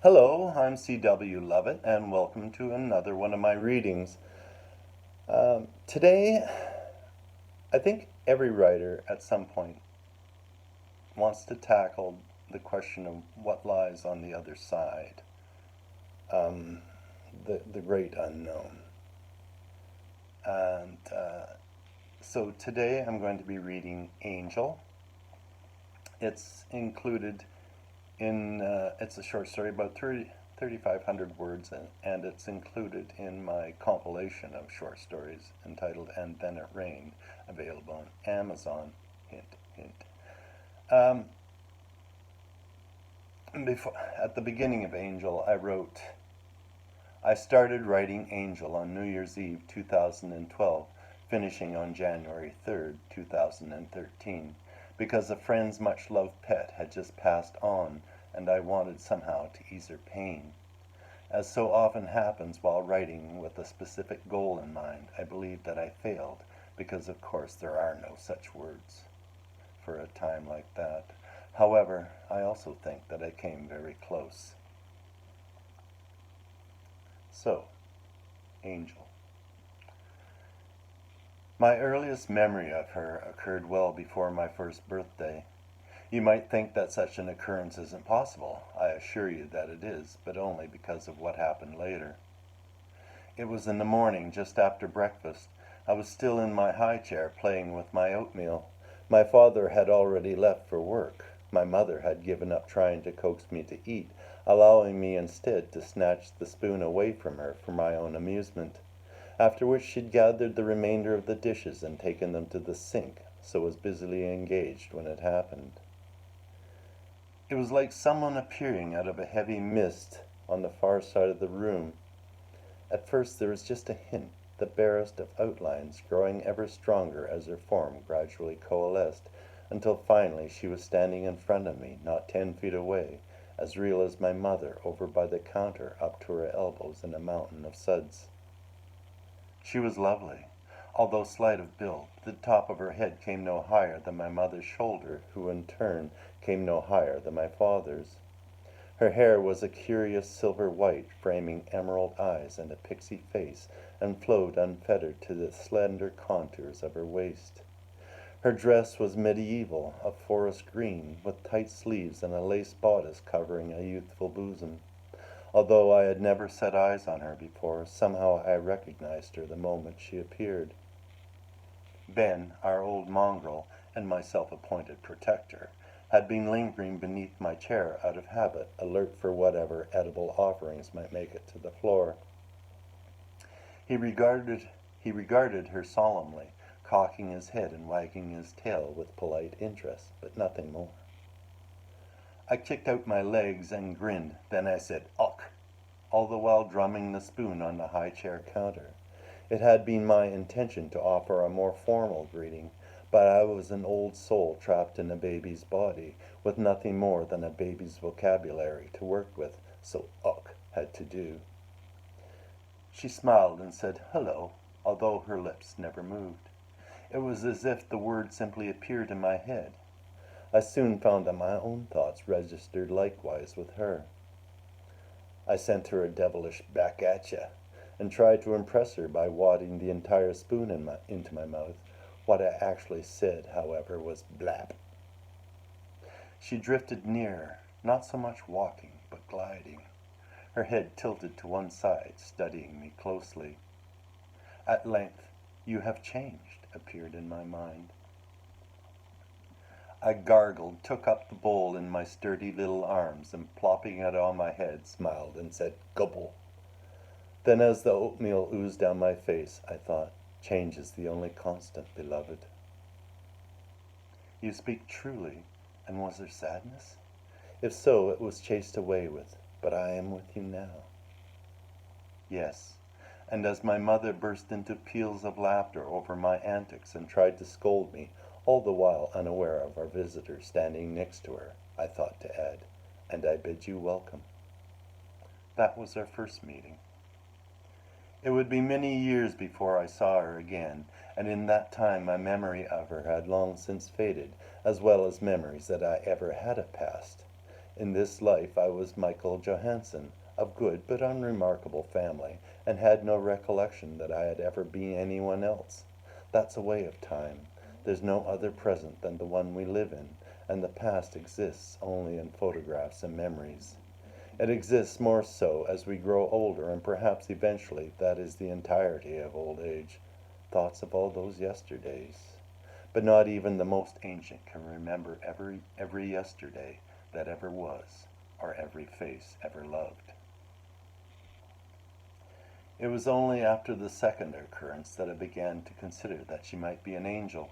Hello, I'm C.W. Lovett, and welcome to another one of my readings. Today, I think every writer at some point wants to tackle the question of what lies on the other side, um, the great unknown. And so today I'm going to be reading Angel. It's included it's a short story, about 3,500 words, and it's included in my compilation of short stories entitled And Then It Rained, available on Amazon. Hint, hint. Um, at the beginning of Angel, I started writing Angel on New Year's Eve 2012, finishing on January 3rd, 2013, because a friend's much loved pet had just passed on, and I wanted somehow to ease her pain. As so often happens while writing with a specific goal in mind, I believe that I failed, because of course there are no such words for a time like that. However, I also think that I came very close. So, Angel. My earliest memory of her occurred well before my first birthday. You might think that such an occurrence isn't possible. I assure you that it is, but only because of what happened later. It was in the morning, just after breakfast. I was still in my high chair playing with my oatmeal. My father had already left for work. My mother had given up trying to coax me to eat, allowing me instead to snatch the spoon away from her for my own amusement, after which she'd gathered the remainder of the dishes and taken them to the sink, so was busily engaged when it happened. It was like someone appearing out of a heavy mist on the far side of the room. At first there was just a hint, the barest of outlines, growing ever stronger as her form gradually coalesced, until finally she was standing in front of me, not 10 feet away, as real as my mother, over by the counter, up to her elbows in a mountain of suds. She was lovely. Although slight of build, the top of her head came no higher than my mother's shoulder, who in turn came no higher than my father's. Her hair was a curious silver white, framing emerald eyes and a pixie face, and flowed unfettered to the slender contours of her waist. Her dress was medieval, of forest green, with tight sleeves and a lace bodice covering a youthful bosom. Although I had never set eyes on her before, somehow I recognized her the moment she appeared. Ben, our old mongrel, and my self-appointed protector, had been lingering beneath my chair out of habit, alert for whatever edible offerings might make it to the floor. He regarded her solemnly, cocking his head and wagging his tail with polite interest, but nothing more. I kicked out my legs and grinned, then I said, "Uck," all the while drumming the spoon on the high chair counter. It had been my intention to offer a more formal greeting, but I was an old soul trapped in a baby's body, with nothing more than a baby's vocabulary to work with, so "uck" had to do. She smiled and said "hello," although her lips never moved. It was as if the word simply appeared in my head. I soon found that my own thoughts registered likewise with her. I sent her a devilish "back at ya," and tried to impress her by wadding the entire spoon into my mouth. What I actually said, however, was "blap." She drifted nearer, not so much walking, but gliding, her head tilted to one side, studying me closely. At length, "You have changed," appeared in my mind. I gargled, took up the bowl in my sturdy little arms, and plopping it on my head, smiled and said "gobble." Then as the oatmeal oozed down my face, I thought, change is the only constant, beloved. You speak truly, and was there sadness? If so, it was chased away with, but I am with you now. Yes, and as my mother burst into peals of laughter over my antics and tried to scold me, all the while unaware of our visitor standing next to her, I thought to add, "and I bid you welcome." That was our first meeting. It would be many years before I saw her again, and in that time my memory of her had long since faded, as well as memories that I ever had of past. In this life I was Michael Johansen, of good but unremarkable family, and had no recollection that I had ever been anyone else. That's a way of time. There's no other present than the one we live in, and the past exists only in photographs and memories. It exists more so as we grow older, and perhaps eventually that is the entirety of old age. Thoughts of all those yesterdays. But not even the most ancient can remember every yesterday that ever was, or every face ever loved. It was only after the second occurrence that I began to consider that she might be an angel.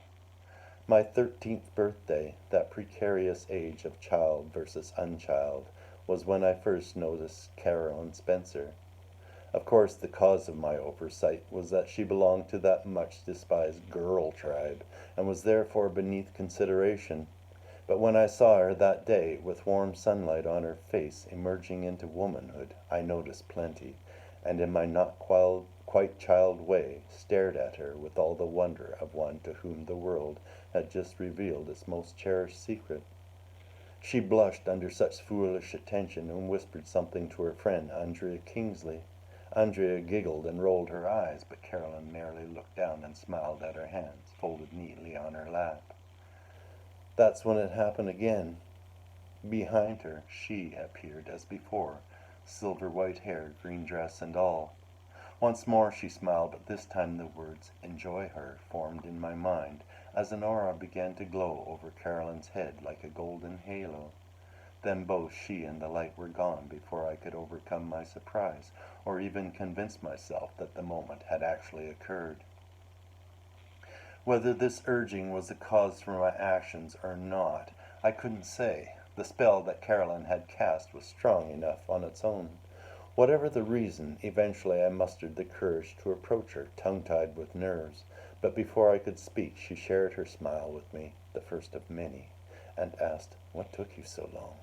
My 13th birthday, that precarious age of child versus unchild, was when I first noticed Caroline Spencer. Of course, the cause of my oversight was that she belonged to that much despised girl tribe, and was therefore beneath consideration. But when I saw her that day, with warm sunlight on her face, emerging into womanhood, I noticed plenty, and in my not quite child way, stared at her with all the wonder of one to whom the world had just revealed its most cherished secret. She blushed under such foolish attention and whispered something to her friend, Andrea Kingsley. Andrea giggled and rolled her eyes, but Caroline merely looked down and smiled at her hands, folded neatly on her lap. That's when it happened again. Behind her, she appeared as before, silver white hair, green dress, and all. Once more she smiled, but this time the words, "Enjoy her," formed in my mind, as an aura began to glow over Caroline's head like a golden halo. Then both she and the light were gone before I could overcome my surprise, or even convince myself that the moment had actually occurred. Whether this urging was the cause for my actions or not, I couldn't say. The spell that Caroline had cast was strong enough on its own. Whatever the reason, eventually I mustered the courage to approach her, tongue-tied with nerves. But before I could speak, she shared her smile with me, the first of many, and asked, "What took you so long?"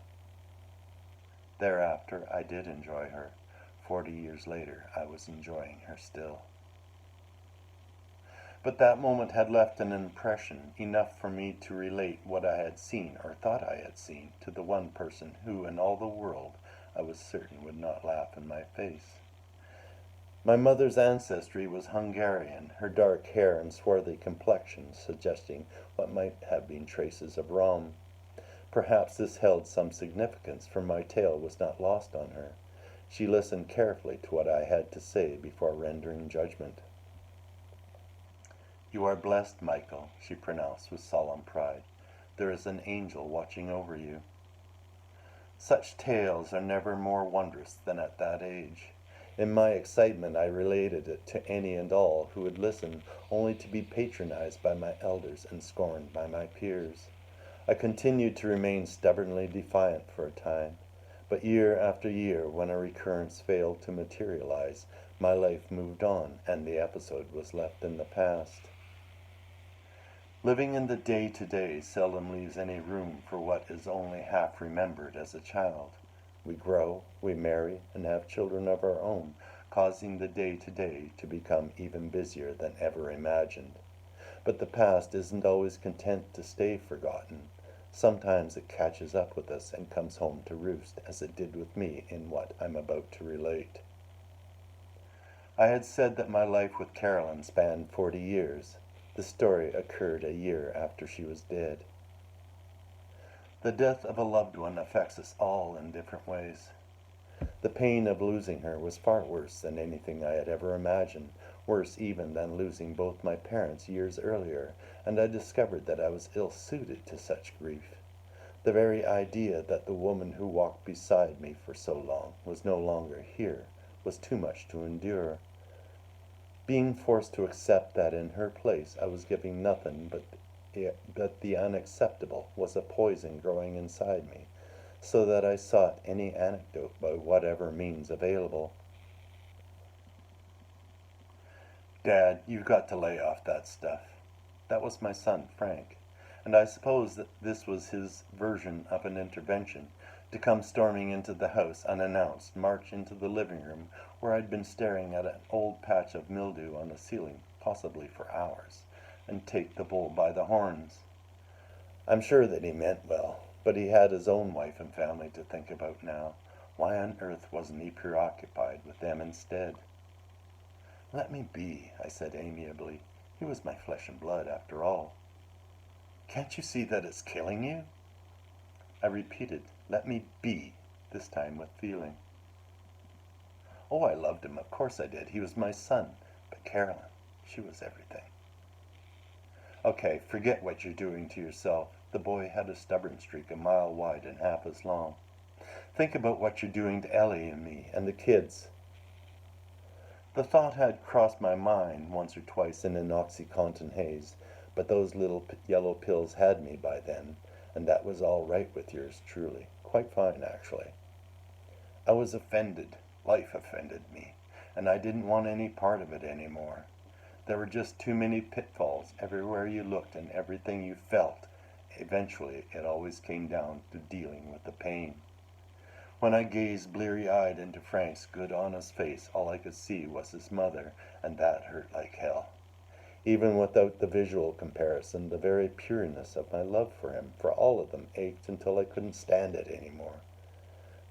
Thereafter I did enjoy her. 40 years later, I was enjoying her still. But that moment had left an impression, enough for me to relate what I had seen, or thought I had seen, to the one person who in all the world I was certain would not laugh in my face. My mother's ancestry was Hungarian, her dark hair and swarthy complexion suggesting what might have been traces of Rom. Perhaps this held some significance, for my tale was not lost on her. She listened carefully to what I had to say before rendering judgment. "You are blessed, Michael," she pronounced with solemn pride. "There is an angel watching over you." Such tales are never more wondrous than at that age. In my excitement I related it to any and all who would listen, only to be patronized by my elders and scorned by my peers. I continued to remain stubbornly defiant for a time, but year after year, when a recurrence failed to materialize, my life moved on, and the episode was left in the past. Living in the day-to-day seldom leaves any room for what is only half remembered as a child. We grow, we marry, and have children of our own, causing the day-to-day to become even busier than ever imagined. But the past isn't always content to stay forgotten. Sometimes it catches up with us and comes home to roost, as it did with me in what I'm about to relate. I had said that my life with Caroline spanned 40 years. The story occurred a year after she was dead. The death of a loved one affects us all in different ways. The pain of losing her was far worse than anything I had ever imagined, worse even than losing both my parents years earlier, and I discovered that I was ill-suited to such grief. The very idea that the woman who walked beside me for so long was no longer here was too much to endure. Being forced to accept that in her place I was giving nothing but the unacceptable was a poison growing inside me, so that I sought any antidote by whatever means available. "Dad, you've got to lay off that stuff." That was my son, Frank, and I suppose that this was his version of an intervention, to come storming into the house unannounced, march into the living room where I'd been staring at an old patch of mildew on the ceiling, possibly for hours, and take the bull by the horns. I'm sure that he meant well, But he had his own wife and family to think about now. Why on earth wasn't he preoccupied with them instead? "Let me be," I said amiably. "He was my flesh and blood, after all." "Can't you see that it's killing you?" I repeated, "Let me be," this time with feeling. "Oh, I loved him, of course I did. He was my son. But Carolyn, she was everything." "Okay, forget what you're doing to yourself." The boy had a stubborn streak a mile wide and half as long. "Think about what you're doing to Ellie and me and the kids." The thought had crossed my mind once or twice in an OxyContin haze, but those little yellow pills had me by then, and that was all right with yours truly. Quite fine, actually. I was offended. Life offended me, and I didn't want any part of it anymore. There were just too many pitfalls everywhere you looked and everything you felt. Eventually, it always came down to dealing with the pain. When I gazed bleary-eyed into Frank's good, honest face, all I could see was his mother, and that hurt like hell. Even without the visual comparison, the very pureness of my love for him, for all of them, ached until I couldn't stand it anymore.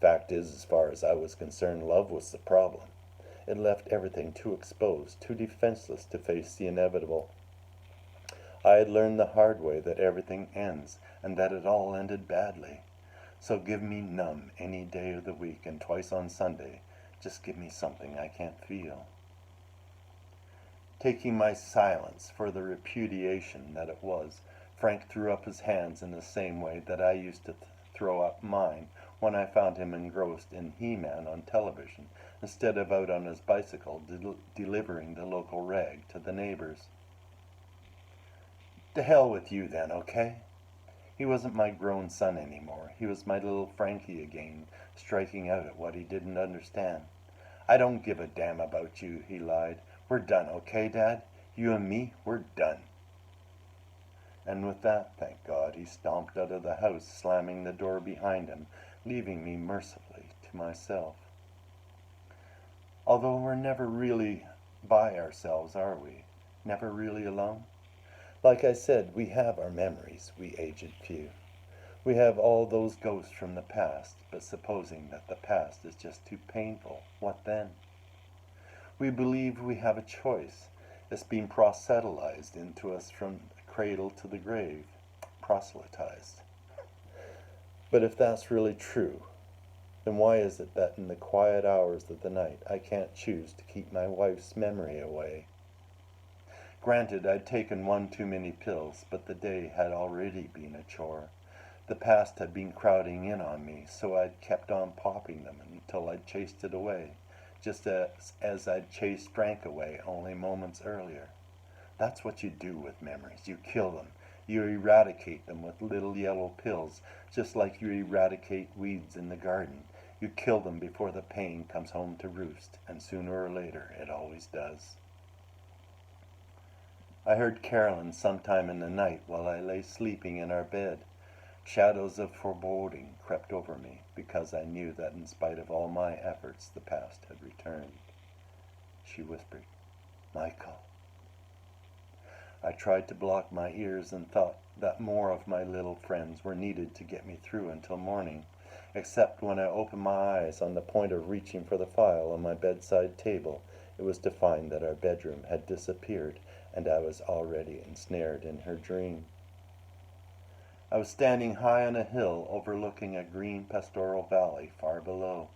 Fact is, as far as I was concerned, love was the problem. It left everything too exposed, too defenseless to face the inevitable. I had learned the hard way that everything ends, and that it all ended badly. So give me numb any day of the week and twice on Sunday. Just give me something I can't feel. Taking my silence for the repudiation that it was, Frank threw up his hands in the same way that I used to throw up mine when I found him engrossed in He-Man on television, instead of out on his bicycle delivering the local rag to the neighbors. "To hell with you then, okay?" He wasn't my grown son anymore. He was my little Frankie again, striking out at what he didn't understand. "I don't give a damn about you," he lied. "We're done, okay, Dad? You and me, we're done." And with that, thank God, he stomped out of the house, slamming the door behind him, leaving me mercifully to myself. Although we're never really by ourselves, are we? Never really alone? Like I said, we have our memories, we aged few. We have all those ghosts from the past, but supposing that the past is just too painful, what then? We believe we have a choice. It's been proselytized into us from the cradle to the grave. Proselytized. But if that's really true, then why is it that in the quiet hours of the night I can't choose to keep my wife's memory away? Granted, I'd taken one too many pills, but the day had already been a chore. The past had been crowding in on me, so I'd kept on popping them until I'd chased it away, just as I'd chased Frank away only moments earlier. That's what you do with memories. You kill them. You eradicate them with little yellow pills, just like you eradicate weeds in the garden. You kill them before the pain comes home to roost, and sooner or later it always does. I heard Carolyn sometime in the night while I lay sleeping in our bed. Shadows of foreboding crept over me, because I knew that in spite of all my efforts, the past had returned. She whispered, "Michael." I tried to block my ears and thought that more of my little friends were needed to get me through until morning, except when I opened my eyes on the point of reaching for the file on my bedside table, it was to find that our bedroom had disappeared and I was already ensnared in her dream. I was standing high on a hill overlooking a green pastoral valley far below.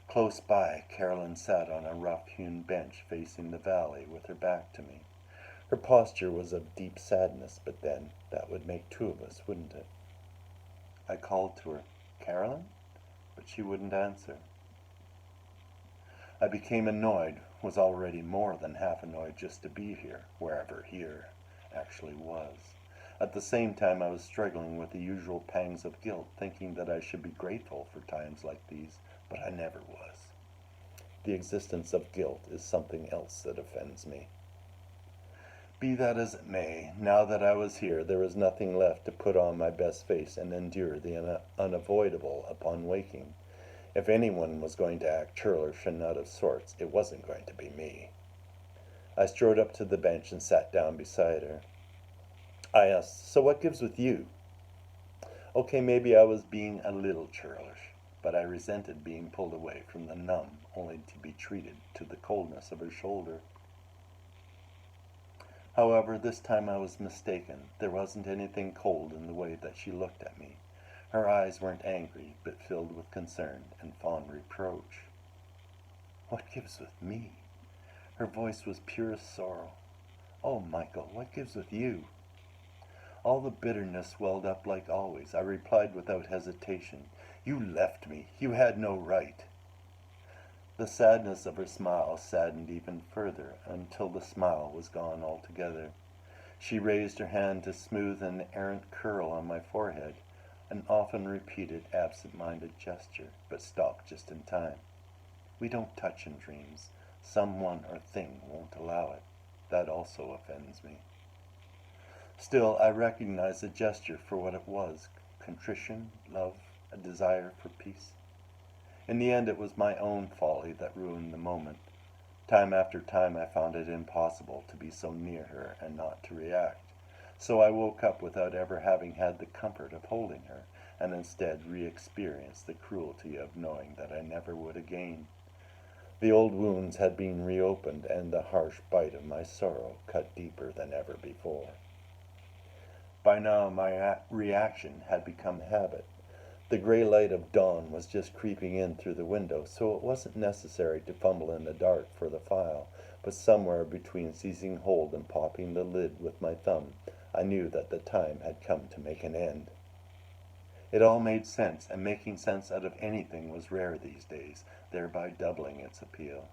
Close by, Carolyn sat on a rough-hewn bench facing the valley with her back to me. Her posture was of deep sadness, but then that would make two of us, wouldn't it? I called to her, "Carolyn?" but she wouldn't answer. I became annoyed, was already more than half annoyed just to be here, wherever here actually was. At the same time, I was struggling with the usual pangs of guilt, thinking that I should be grateful for times like these, but I never was. The existence of guilt is something else that offends me. Be that as it may, now that I was here, there was nothing left to put on my best face and endure the unavoidable upon waking. If anyone was going to act churlish and out of sorts, it wasn't going to be me. I strode up to the bench and sat down beside her. I asked, "So what gives with you?" Okay, maybe I was being a little churlish, but I resented being pulled away from the numb only to be treated to the coldness of her shoulder. However, this time I was mistaken. There wasn't anything cold in the way that she looked at me. Her eyes weren't angry, but filled with concern and fond reproach. What gives with me? Her voice was purest sorrow. Oh, Michael, what gives with you? All the bitterness welled up like always. I replied without hesitation. You left me. You had no right. The sadness of her smile saddened even further, until the smile was gone altogether. She raised her hand to smooth an errant curl on my forehead, an often repeated absent-minded gesture, but stopped just in time. We don't touch in dreams. Someone or thing won't allow it. That also offends me. Still, I recognized the gesture for what it was: contrition, love, a desire for peace. In the end, it was my own folly that ruined the moment. Time after time I found it impossible to be so near her and not to react. So I woke up without ever having had the comfort of holding her, and instead re-experienced the cruelty of knowing that I never would again. The old wounds had been reopened, and the harsh bite of my sorrow cut deeper than ever before. By now my reaction had become habit. The gray light of dawn was just creeping in through the window, so it wasn't necessary to fumble in the dark for the file, but somewhere between seizing hold and popping the lid with my thumb, I knew that the time had come to make an end. It all made sense, and making sense out of anything was rare these days, thereby doubling its appeal.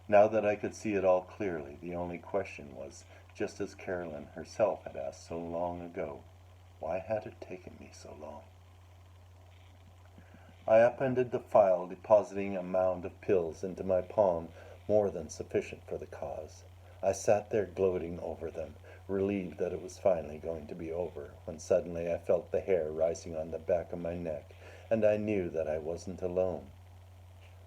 Now that I could see it all clearly, the only question was, just as Carolyn herself had asked so long ago, why had it taken me so long? I upended the file, depositing a mound of pills into my palm, more than sufficient for the cause. I sat there gloating over them, relieved that it was finally going to be over, when suddenly I felt the hair rising on the back of my neck, and I knew that I wasn't alone.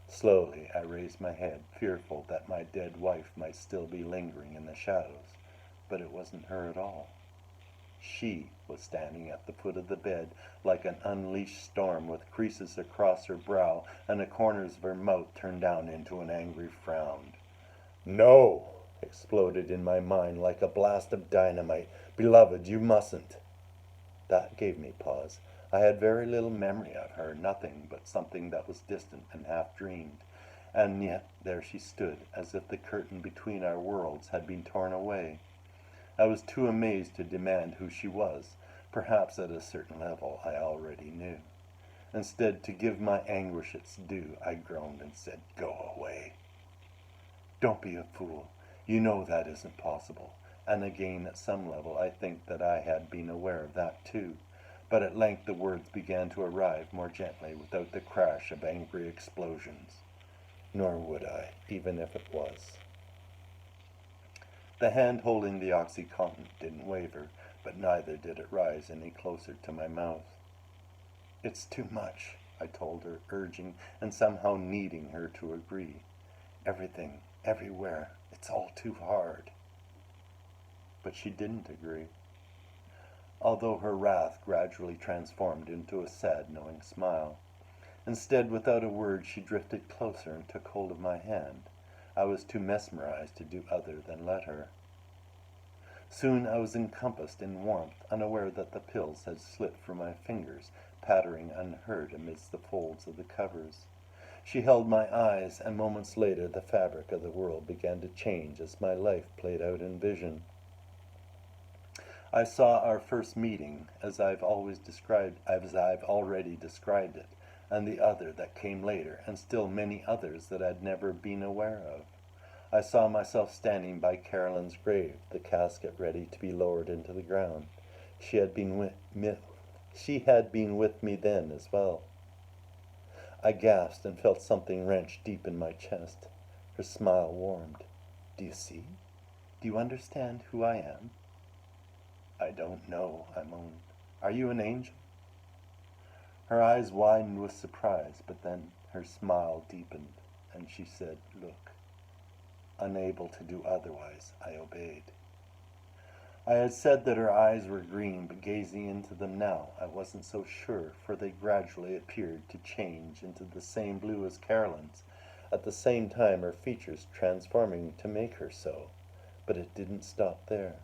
Slowly I raised my head, fearful that my dead wife might still be lingering in the shadows, but it wasn't her at all. She was standing at the foot of the bed like an unleashed storm, with creases across her brow and the corners of her mouth turned down into an angry frown. "No!" exploded in my mind like a blast of dynamite. "Beloved, you mustn't." That gave me pause. I had very little memory of her, nothing but something that was distant and half-dreamed. And yet there she stood, as if the curtain between our worlds had been torn away. I was too amazed to demand who she was. Perhaps at a certain level I already knew. Instead, to give my anguish its due, I groaned and said, "Go away." "Don't be a fool. You know that isn't possible." And again, at some level, I think that I had been aware of that too. But at length the words began to arrive more gently, without the crash of angry explosions. Nor would I, even if it was. The hand holding the OxyContin didn't waver, but neither did it rise any closer to my mouth. "It's too much," I told her, urging and somehow needing her to agree. "Everything, everywhere, it's all too hard." But she didn't agree, although her wrath gradually transformed into a sad, knowing smile. Instead, without a word, she drifted closer and took hold of my hand. I was too mesmerized to do other than let her. Soon I was encompassed in warmth, unaware that the pills had slipped from my fingers, pattering unheard amidst the folds of the covers. She held my eyes, and moments later the fabric of the world began to change as my life played out in vision. I saw our first meeting as I've already described it, and the other that came later, and still many others that I'd never been aware of. I saw myself standing by Carolyn's grave, the casket ready to be lowered into the ground. She had been with me then as well. I gasped and felt something wrench deep in my chest. Her smile warmed. "Do you see? Do you understand who I am?" "I don't know," I moaned. "Are you an angel?" Her eyes widened with surprise, but then her smile deepened, and she said, "Look." Unable to do otherwise, I obeyed. I had said that her eyes were green, but gazing into them now, I wasn't so sure, for they gradually appeared to change into the same blue as Carolyn's, at the same time her features transforming to make her so. But it didn't stop there.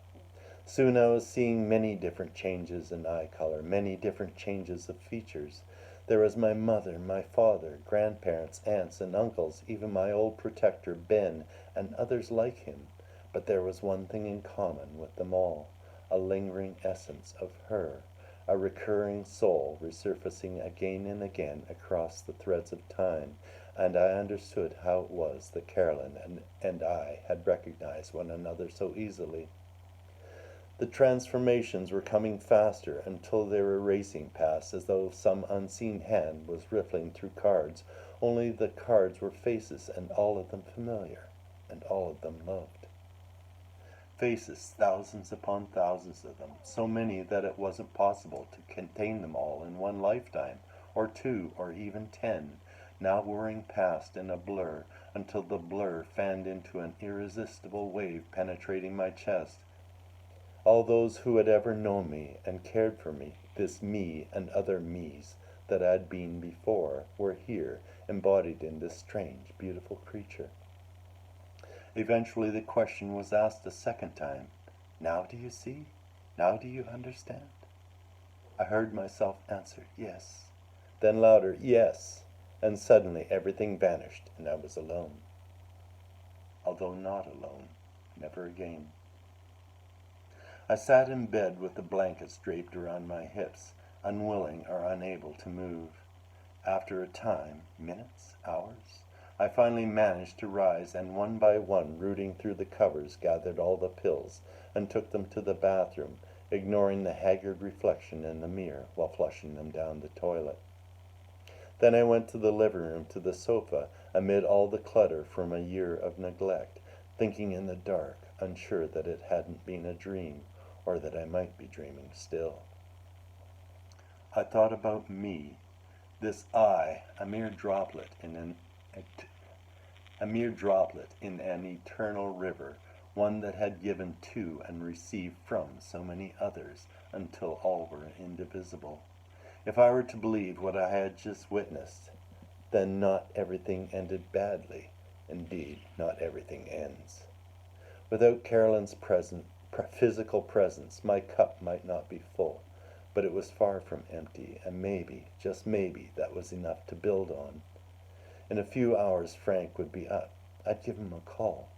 Soon I was seeing many different changes in eye color, many different changes of features. There was my mother, my father, grandparents, aunts, and uncles, even my old protector, Ben, and others like him. But there was one thing in common with them all, a lingering essence of her, a recurring soul resurfacing again and again across the threads of time, and I understood how it was that Carolyn and I had recognized one another so easily. The transformations were coming faster until they were racing past as though some unseen hand was riffling through cards, only the cards were faces and all of them familiar, and all of them loved. Faces, thousands upon thousands of them, so many that it wasn't possible to contain them all in one lifetime, or two, or even 10, now whirring past in a blur until the blur fanned into an irresistible wave penetrating my chest. All those who had ever known me and cared for me, this me and other me's that I'd been before, were here, embodied in this strange, beautiful creature. Eventually the question was asked a second time. Now do you see? Now do you understand? I heard myself answer, yes. Then louder, yes. And suddenly everything vanished and I was alone. Although not alone, never again. I sat in bed with the blankets draped around my hips, unwilling or unable to move. After a time, minutes, hours, I finally managed to rise and one by one, rooting through the covers, gathered all the pills and took them to the bathroom, ignoring the haggard reflection in the mirror while flushing them down the toilet. Then I went to the living room, to the sofa, amid all the clutter from a year of neglect, thinking in the dark, unsure that it hadn't been a dream, or that I might be dreaming still. I thought about me, this I, a mere droplet in an eternal river, one that had given to and received from so many others until all were indivisible. If I were to believe what I had just witnessed, then not everything ended badly. Indeed, not everything ends. Without Carolyn's physical presence, my cup might not be full, but it was far from empty, and maybe, just maybe, that was enough to build on. In a few hours Frank would be up. I'd give him a call.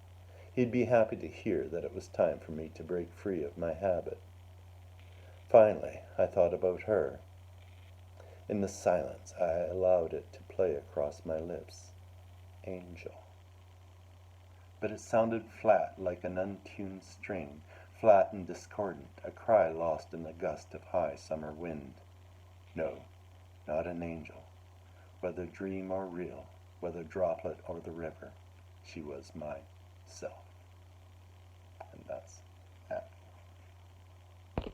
He'd be happy to hear that it was time for me to break free of my habit. Finally, I thought about her. In the silence, I allowed it to play across my lips. Angel. But it sounded flat, like an untuned string, flat and discordant, a cry lost in the gust of high summer wind. No, not an angel. Whether dream or real, whether droplet or the river, she was myself. And that's